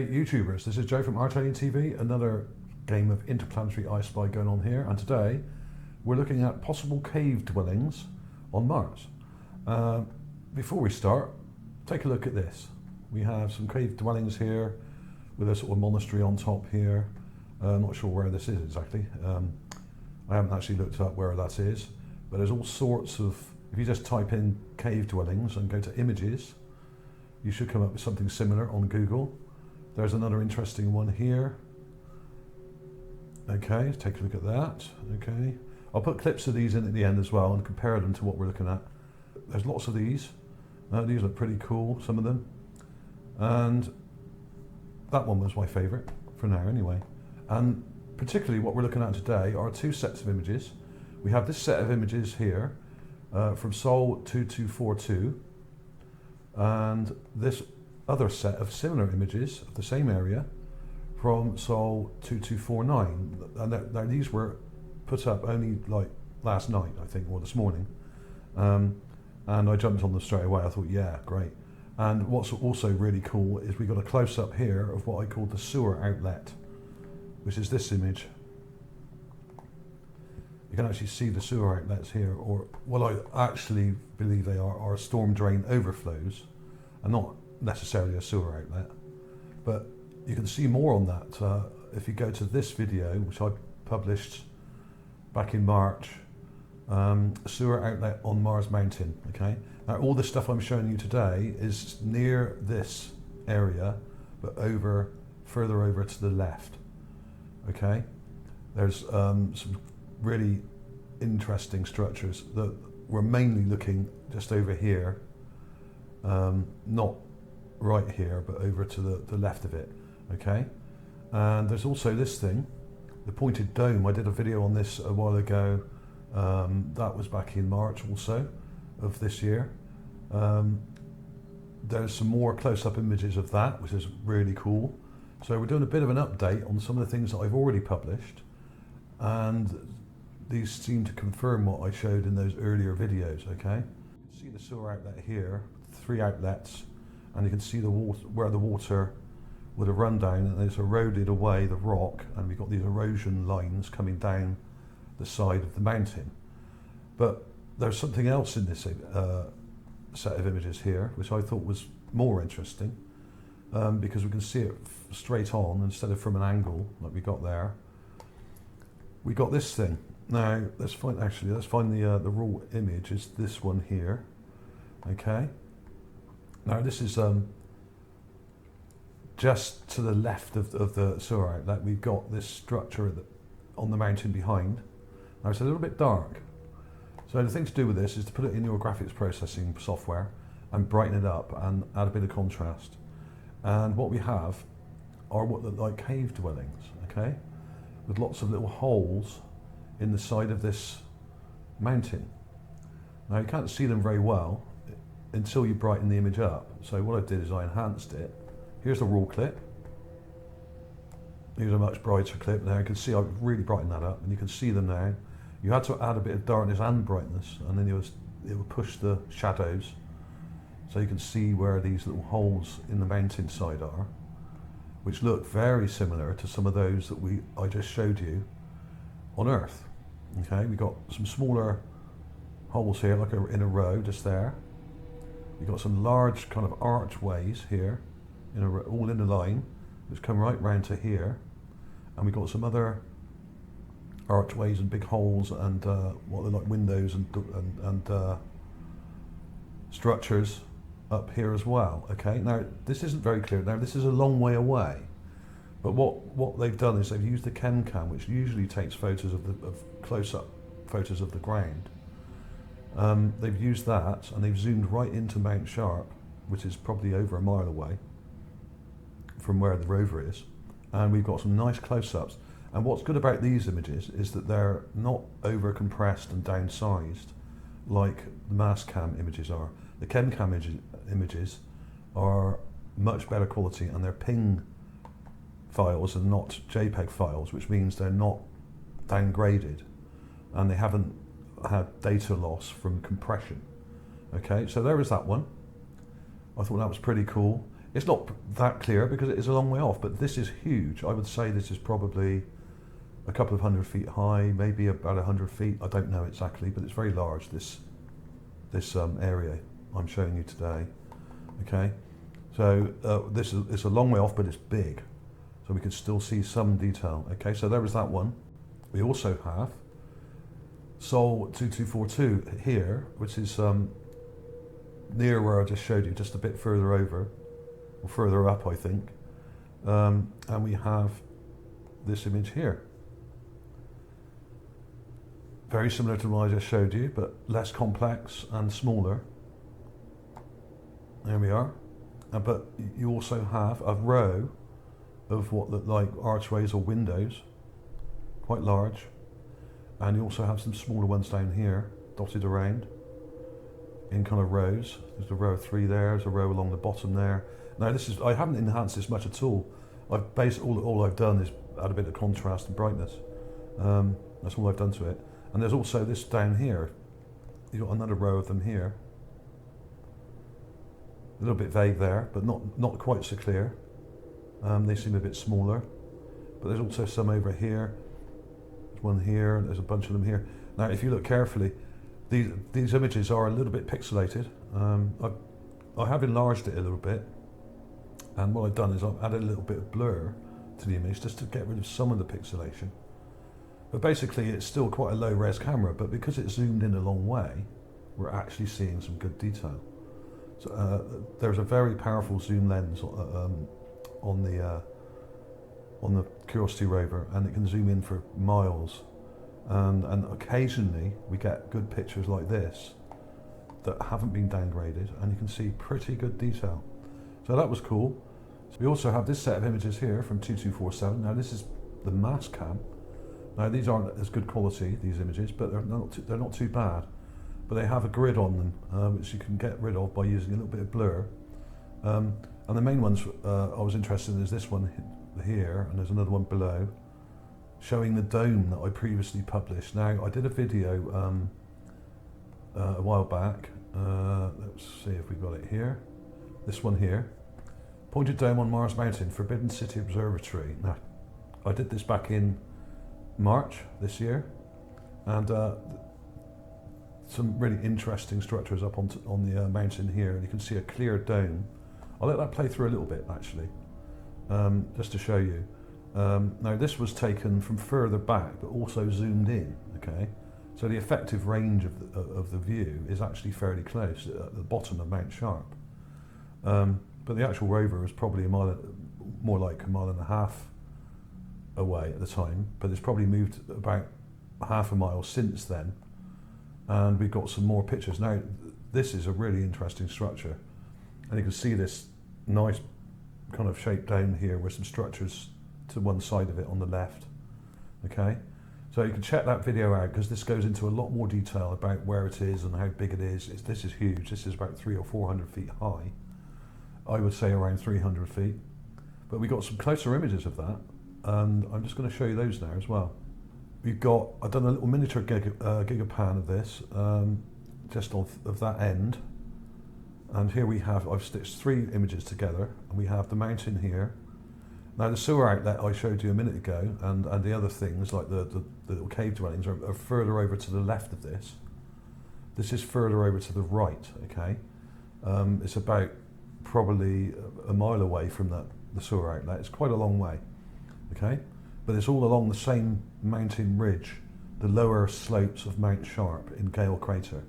G'day YouTubers, this is Joe from ArtAlienTV, another game of interplanetary I Spy going on here, and today we're looking at possible cave dwellings on Mars. Before we start, take a look at this. We have some cave dwellings here with a sort of monastery on top here. I'm not sure where this is exactly. I haven't actually looked up where that is, but there's all sorts of, if you just type in cave dwellings and go to images, you should come up with something similar on Google. There's another interesting one here. Okay, let's take a look at that. Okay, I'll put clips of these in at the end as well and compare them to what we're looking at. There's lots of these. These look pretty cool, some of them. And that one was my favourite, for now anyway. And particularly what we're looking at today are two sets of images. We have this set of images here from Sol 2242. And this other set of similar images of the same area from Sol 2249. And these were put up only like last night, I think, or this morning. And I jumped on them straight away. I thought, yeah, great. And what's also really cool is we got a close-up here of what I call the sewer outlet, which is this image. You can actually see the sewer outlets here, or what I actually believe they are storm drain overflows, and not necessarily a sewer outlet. But you can see more on that if you go to this video, which I published back in March, sewer outlet on Mars Mountain. Okay, now all the stuff I'm showing you today is near this area, but further over to the left. Okay, there's some really interesting structures that we're mainly looking just over here, not right here, but over to the left of it. Okay, and there's also this thing, the pointed dome. I did a video on this a while ago. That was back in March also of this year. There's some more close-up images of that, which is really cool. So we're doing a bit of an update on some of the things that I've already published, and these seem to confirm what I showed in those earlier videos. Okay, you can see the sewer outlet here, 3 outlets, and you can see the water, where the water would have run down, and it's eroded away the rock, and we've got these erosion lines coming down the side of the mountain. But there's something else in this set of images here, which I thought was more interesting, because we can see it straight on instead of from an angle like we got there. We got this thing. Now let's find the raw image. Is this one here? Okay. Now this is just to the left of the sewer outlet. We've got this structure on the mountain behind. Now it's a little bit dark. So the thing to do with this is to put it in your graphics processing software and brighten it up and add a bit of contrast. And what we have are what look like cave dwellings, okay? With lots of little holes in the side of this mountain. Now you can't see them very well until you brighten the image up. So what I did is I enhanced it. Here's the raw clip. Here's a much brighter clip. Now you can see I've really brightened that up, and you can see them now. You had to add a bit of darkness and brightness, and then it would push the shadows, so you can see where these little holes in the mountainside are, which look very similar to some of those that I just showed you on Earth. Okay, we got some smaller holes here, like in a row, just there. You've got some large kind of archways here, all in a line, which come right round to here, and we've got some other archways and big holes and what they're like windows and structures up here as well. Okay, now this isn't very clear. Now this is a long way away, but what they've done is they've used the Chemcam, which usually takes photos of close-up photos of the ground. They've used that, and they've zoomed right into Mount Sharp, which is probably over a mile away from where the rover is, and we've got some nice close-ups. And what's good about these images is that they're not over compressed and downsized like the mass cam images are. The Chemcam images are much better quality, and they're PNG files and not JPEG files, which means they're not downgraded and they haven't had data loss from compression. Okay, so there is that one. I thought that was pretty cool. It's not that clear because it is a long way off, but this is huge. I would say this is probably a couple of 100 feet high, maybe about 100 feet. I don't know exactly, but it's very large, this area I'm showing you today. Okay, so this is, it's a long way off, but it's big. So we can still see some detail. Okay, so there was that one. We also have Sol 2242 here, which is near where I just showed you, just a bit further over, or further up, I think. And we have this image here. Very similar to what I just showed you, but less complex and smaller. There we are. But you also have a row of what look like archways or windows, quite large. And you also have some smaller ones down here, dotted around in kind of rows. There's a row of 3 there, there's a row along the bottom there. Now this is, I haven't enhanced this much at all. I've based, all I've done is add a bit of contrast and brightness. That's all I've done to it. And there's also this down here. You've got another row of them here. A little bit vague there, but not quite so clear. They seem a bit smaller. But there's also some over here. There's one here, there's a bunch of them here. Now if you look carefully, these images are a little bit pixelated. I have enlarged it a little bit. And what I've done is I've added a little bit of blur to the image just to get rid of some of the pixelation. But basically it's still quite a low res camera, but because it's zoomed in a long way, we're actually seeing some good detail. So there's a very powerful zoom lens on the Curiosity Rover, and it can zoom in for miles. And occasionally we get good pictures like this that haven't been downgraded, and you can see pretty good detail. So that was cool. So we also have this set of images here from 2247. Now this is the mass cam. Now these aren't as good quality, these images, but they're not too bad. But they have a grid on them, which you can get rid of by using a little bit of blur. And the main ones I was interested in is this one here, and there's another one below, showing the dome that I previously published. Now I did a video a while back. Let's see if we've got it here. This one here. Pointed dome on Mars Mountain, Forbidden City Observatory. Now, I did this back in March this year, and some really interesting structures up on the mountain here, and you can see a clear dome. I'll let that play through a little bit actually, just to show you. Now this was taken from further back, but also zoomed in. Okay, so the effective range of the view is actually fairly close at the bottom of Mount Sharp. But the actual rover was probably more like a mile and a half away at the time, but it's probably moved about half a mile since then, and we've got some more pictures. Now this is a really interesting structure, and you can see this nice kind of shape down here with some structures to one side of it on the left. Okay, so you can check that video out because this goes into a lot more detail about where it is and how big it is. This is huge. This is about 300 or 400 feet high. I would say around 300 feet, but we got some closer images of that, and I'm just going to show you those now as well. I've done a little miniature gigapan of this, just of that end, and here we have, I've stitched 3 images together, and we have the mountain here. Now the sewer outlet I showed you a minute ago, and the other things like the little cave dwellings are further over to the left of this. This is further over to the right, okay? It's about probably a mile away from the sewer outlet. It's quite a long way, okay? But it's all along the same mountain ridge, the lower slopes of Mount Sharp in Gale Crater.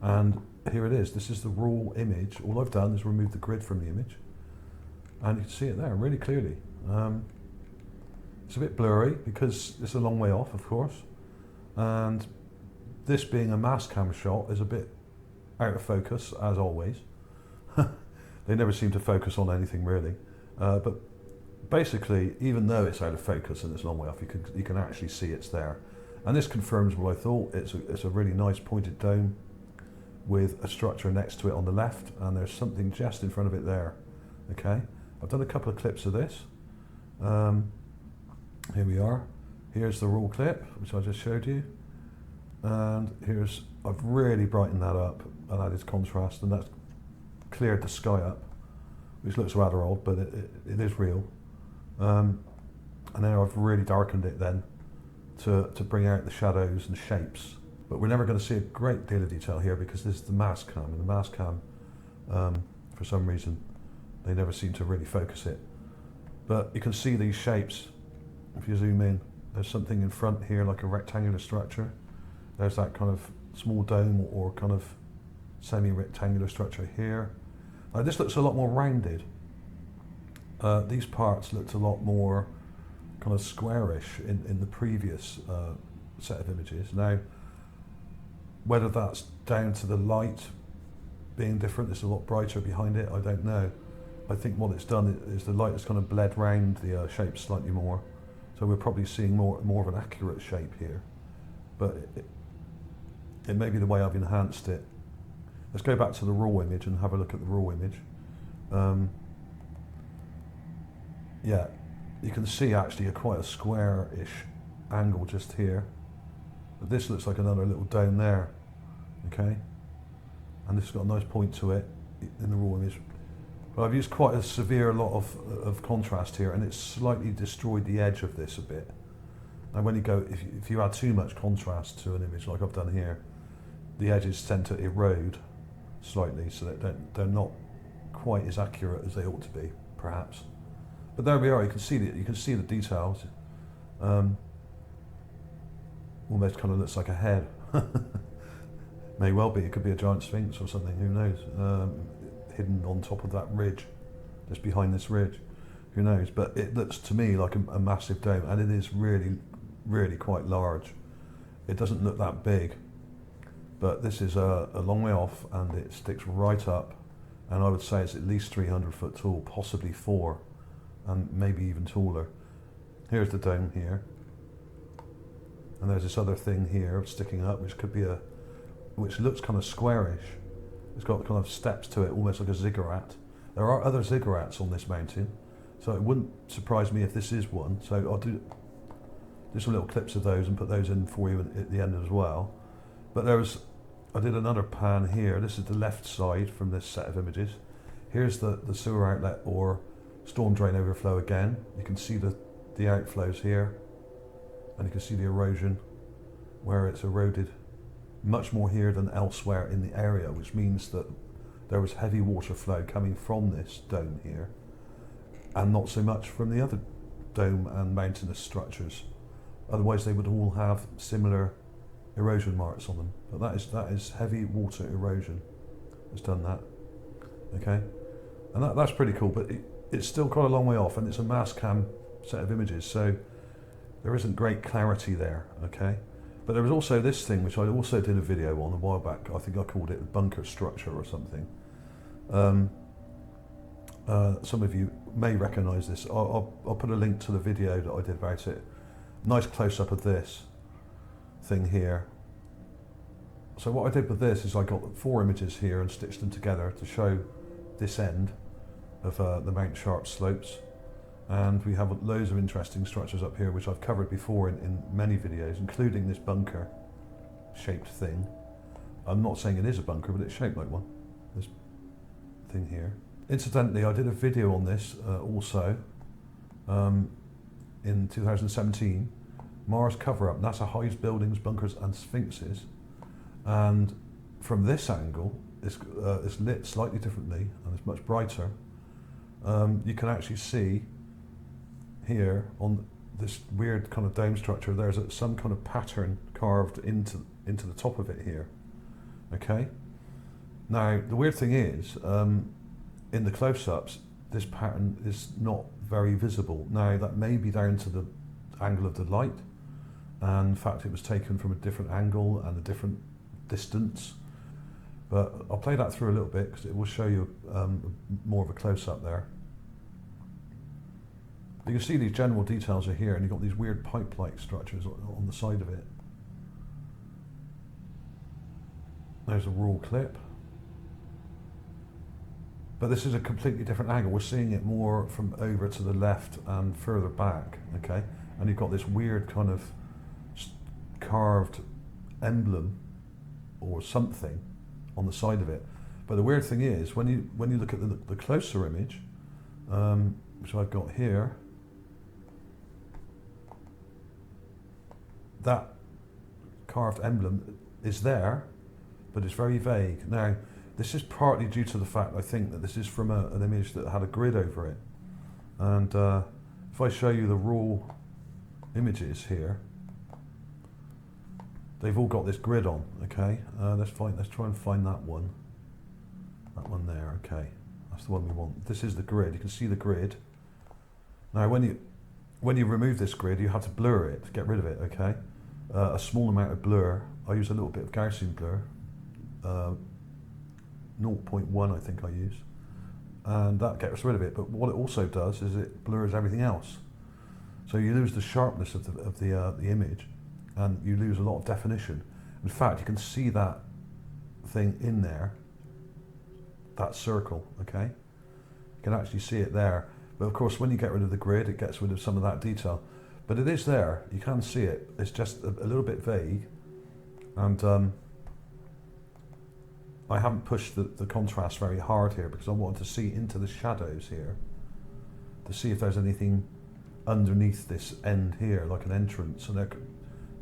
And here it is. This is the raw image. All I've done is remove the grid from the image, and you can see it there really clearly. It's a bit blurry because it's a long way off, of course, and this being a mass cam shot is a bit out of focus, as always. They never seem to focus on anything really, but basically, even though it's out of focus and it's a long way off, you can actually see it's there. And this confirms what I thought. It's a really nice pointed dome with a structure next to it on the left, and there's something just in front of it there. Okay, I've done a couple of clips of this. Here we are. Here's the raw clip, which I just showed you, and I've really brightened that up and added contrast, and that's cleared the sky up which looks rather odd, but it is real. And now I've really darkened it then to bring out the shadows and shapes. But we're never going to see a great deal of detail here because this is the mass cam, and the mass cam, for some reason, they never seem to really focus it. But you can see these shapes if you zoom in. There's something in front here like a rectangular structure. There's that kind of small dome or kind of semi-rectangular structure here. This looks a lot more rounded. These parts looked a lot more kind of squarish in the previous set of images. Now, whether that's down to the light being different, it's a lot brighter behind it, I don't know. I think what it's done is the light has kind of bled round the shape slightly more. So we're probably seeing more of an accurate shape here. But it may be the way I've enhanced it. Let's go back to the raw image and have a look at the raw image. Yeah, you can see actually quite a square-ish angle just here. But this looks like another little dome there, okay? And this has got a nice point to it in the raw image. But I've used quite a severe lot of contrast here, and it's slightly destroyed the edge of this a bit. And when you go, if you add too much contrast to an image like I've done here, the edges tend to erode slightly, so that they're not quite as accurate as they ought to be, perhaps. But there we are. You can see the details. Almost kind of looks like a head. May well be. It could be a giant sphinx or something. Who knows? Hidden on top of that ridge, just behind this ridge. Who knows? But it looks to me like a massive dome, and it is really, really quite large. It doesn't look that big, but this is a long way off, and it sticks right up. And I would say it's at least 300 foot tall, possibly 4, and maybe even taller. Here's the dome here, and there's this other thing here sticking up, which could be which looks kind of squarish. It's got kind of steps to it, almost like a ziggurat. There are other ziggurats on this mountain, so it wouldn't surprise me if this is one. So I'll do some little clips of those and put those in for you at the end as well. But I did another pan here. This is the left side from this set of images. Here's the sewer outlet or storm drain overflow again. You can see the outflows here, and you can see the erosion where it's eroded much more here than elsewhere in the area, which means that there was heavy water flow coming from this dome here and not so much from the other dome and mountainous structures. Otherwise they would all have similar erosion marks on them. But that is heavy water erosion has done that. Okay, and that's pretty cool, but it's still quite a long way off, and it's a mass cam set of images, so there isn't great clarity there. Okay. But there was also this thing, which I also did a video on a while back. I think I called it bunker structure or something. Some of you may recognise this. I'll put a link to the video that I did about it. Nice close-up of this thing here. So what I did with this is I got 4 images here and stitched them together to show this end of the Mount Sharp slopes. And we have loads of interesting structures up here, which I've covered before in many videos, including this bunker-shaped thing. I'm not saying it is a bunker, but it's shaped like one, this thing here. Incidentally, I did a video on this also in 2017, Mars cover-up, NASA hides buildings, bunkers and sphinxes. And from this angle, it's lit slightly differently and it's much brighter. You can actually see here on this weird kind of dome structure, there's some kind of pattern carved into the top of it here. Okay. Now the weird thing is, in the close-ups, this pattern is not very visible. Now that may be down to the angle of the light, and in fact it was taken from a different angle and a different distance. But I'll play that through a little bit because it will show you more of a close-up there. You can see these general details are here, and you've got these weird pipe-like structures on the side of it. There's a raw clip. But this is a completely different angle. We're seeing it more from over to the left and further back, okay? And you've got this weird kind of carved emblem or something on the side of it. But the weird thing is, when you look at the closer image, which I've got here, that carved emblem is there, but it's very vague. Now, this is partly due to the fact, I think, that this is from an image that had a grid over it. And if I show you the raw images here, they've all got this grid on, okay? Let's try and find that one. That one there, okay. That's the one we want. This is the grid. You can see the grid. Now, when you remove this grid, you have to blur it, get rid of it, okay? A small amount of blur. I use a little bit of Gaussian blur. 0.1 I think I use. And that gets rid of it. But what it also does is it blurs everything else. So you lose the sharpness of the image, and you lose a lot of definition. In fact, you can see that thing in there, that circle, okay? You can actually see it there. But of course, when you get rid of the grid, it gets rid of some of that detail. But it is there, you can see it. It's just a little bit vague. And I haven't pushed the contrast very hard here because I wanted to see into the shadows here to see if there's anything underneath this end here, like an entrance. And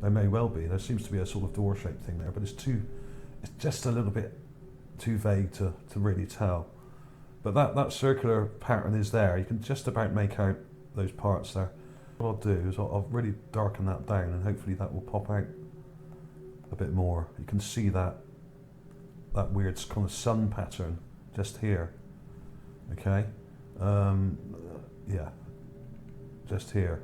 there may well be. There seems to be a sort of door-shaped thing there, but it's just a little bit too vague to really tell. But that circular pattern is there. You can just about make out those parts there. What I'll do is I'll really darken that down, and hopefully that will pop out a bit more. You can see that weird kind of sun pattern just here, okay? Yeah, just here.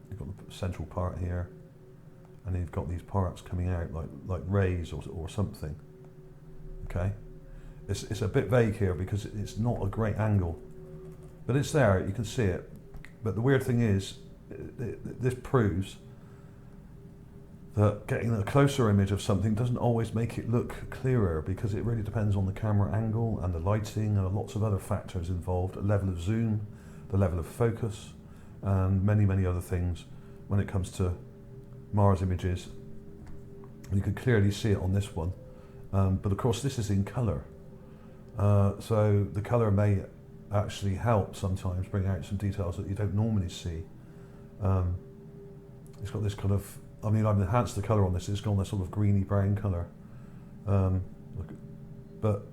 You've got the central part here, and you've got these parts coming out like rays or something, okay? It's a bit vague here because it's not a great angle, but it's there, you can see it. But the weird thing is, this proves that getting a closer image of something doesn't always make it look clearer, because it really depends on the camera angle and the lighting and lots of other factors involved, the level of zoom, the level of focus, and many, many other things when it comes to Mars images. You can clearly see it on this one, but of course this is in colour, so the colour may actually help sometimes bring out some details that you don't normally see. It's got this kind of, I mean, I've enhanced the colour on this, it's got this sort of greeny brown colour. But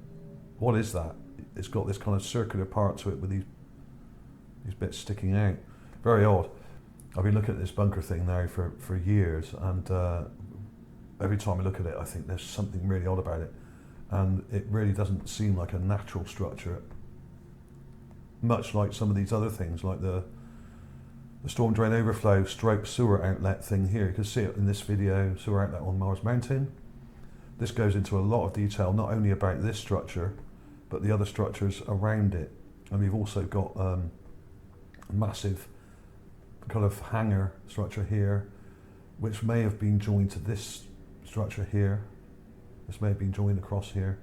what is that? It's got this kind of circular part to it with these bits sticking out. Very odd. I've been looking at this bunker thing now for years, and every time I look at it I think there's something really odd about it, and it really doesn't seem like a natural structure, much like some of these other things, like the storm drain overflow stroke sewer outlet thing here. You can see it in this video, sewer outlet on Mars Mountain. This goes into a lot of detail, not only about this structure, but the other structures around it. And we've also got a massive kind of hangar structure here, which may have been joined to this structure here. This may have been joined across here.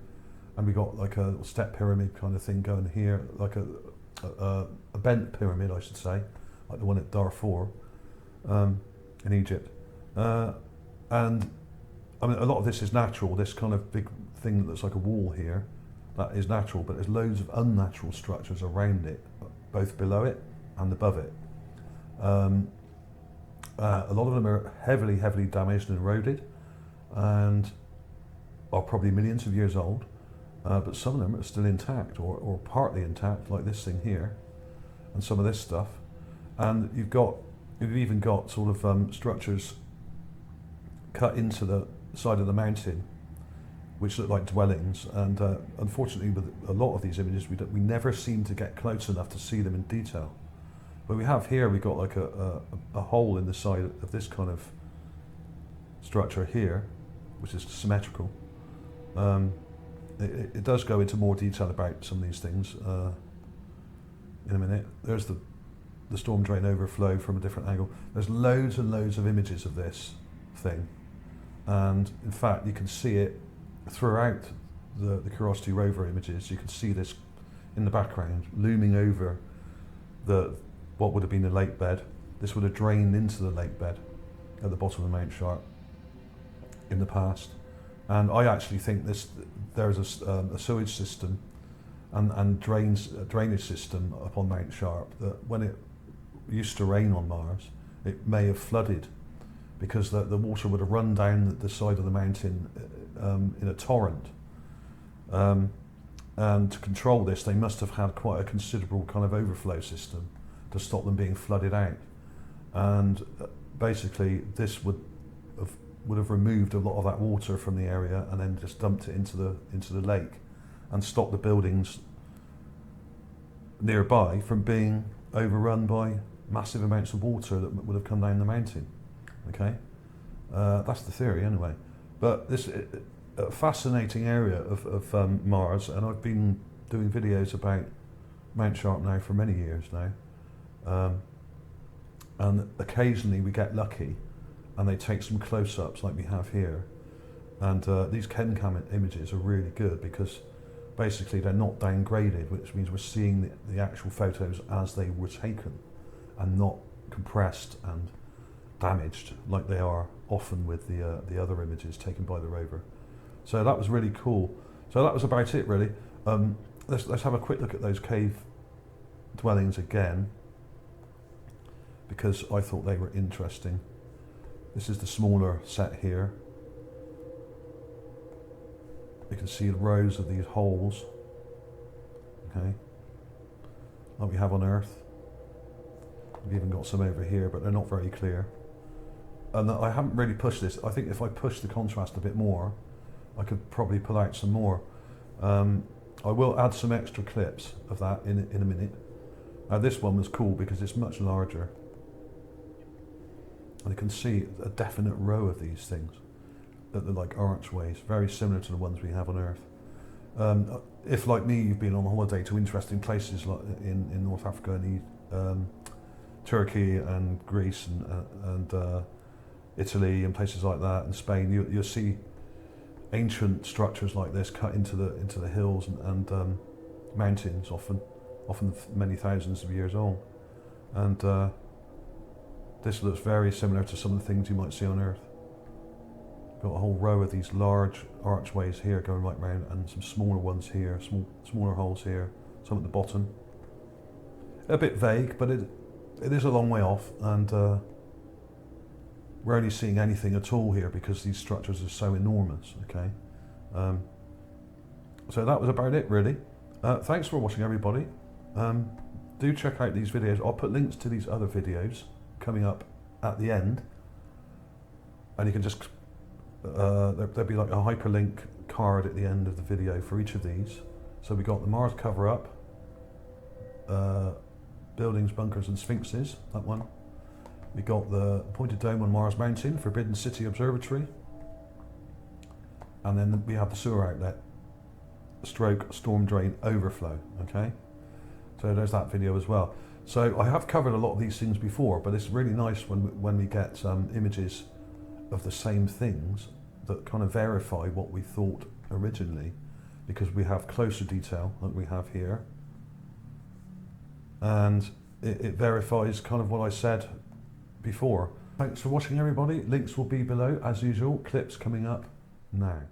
And we got like a step pyramid kind of thing going here, like a bent pyramid, I should say, like the one at Darfur in Egypt. And I mean, a lot of this is natural. This kind of big thing that looks like a wall here, that is natural, but there's loads of unnatural structures around it, both below it and above it. A lot of them are heavily, heavily damaged and eroded, and are probably millions of years old, but some of them are still intact or partly intact, like this thing here, and some of this stuff. And you've even got sort of structures cut into the side of the mountain, which look like dwellings. And unfortunately, with a lot of these images, we never seem to get close enough to see them in detail. But we have here, we've got like a hole in the side of this kind of structure here, which is symmetrical. It does go into more detail about some of these things in a minute. There's the storm drain overflow from a different angle. There's loads and loads of images of this thing, and in fact you can see it throughout the Curiosity Rover images. You can see this in the background looming over what would have been a lake bed. This would have drained into the lake bed at the bottom of Mount Sharp in the past, and I actually think there's a sewage system and drainage system up on Mount Sharp, that when it used to rain on Mars, it may have flooded because the water would have run down the side of the mountain in a torrent. And to control this, they must have had quite a considerable kind of overflow system to stop them being flooded out. And basically, this would have removed a lot of that water from the area and then just dumped it into the lake, and stopped the buildings nearby from being overrun by massive amounts of water that would have come down the mountain. Okay, that's the theory anyway. But this a fascinating area of Mars, and I've been doing videos about Mount Sharp now for many years now, and occasionally we get lucky and they take some close-ups like we have here, and these Chemcam images are really good because basically they're not downgraded, which means we're seeing the actual photos as they were taken and not compressed and damaged like they are often with the other images taken by the rover. So that was really cool. So that was about it really. Let's have a quick look at those cave dwellings again, because I thought they were interesting. This is the smaller set here. You can see rows of these holes, okay, like we have on Earth. We've even got some over here, but they're not very clear. And I haven't really pushed this. I think if I push the contrast a bit more, I could probably pull out some more. I will add some extra clips of that in a minute. Now this one was cool because it's much larger. And you can see a definite row of these things that are like archways, very similar to the ones we have on Earth. If, like me, you've been on holiday to interesting places like in North Africa and Turkey and Greece and Italy and places like that, and Spain, you'll see ancient structures like this cut into the hills and mountains, often many thousands of years old. And this looks very similar to some of the things you might see on Earth. Got a whole row of these large archways here going right round, and some smaller ones here, smaller holes here, some at the bottom. A bit vague, but it is a long way off, and we're only seeing anything at all here because these structures are so enormous. Okay, so that was about it really. Thanks for watching, everybody. Do check out these videos. I'll put links to these other videos coming up at the end, and you can just there'll be like a hyperlink card at the end of the video for each of these. So we got the Mars cover-up, buildings, bunkers and sphinxes, that one. We got the pointed dome on Mars Mountain, Forbidden City Observatory, and then we have the sewer outlet stroke storm drain overflow. Okay, so there's that video as well. So I have covered a lot of these things before, but it's really nice when we get images of the same things that kind of verify what we thought originally, because we have closer detail like we have here, and it verifies kind of what I said before. Thanks for watching, everybody. Links will be below as usual, clips coming up now.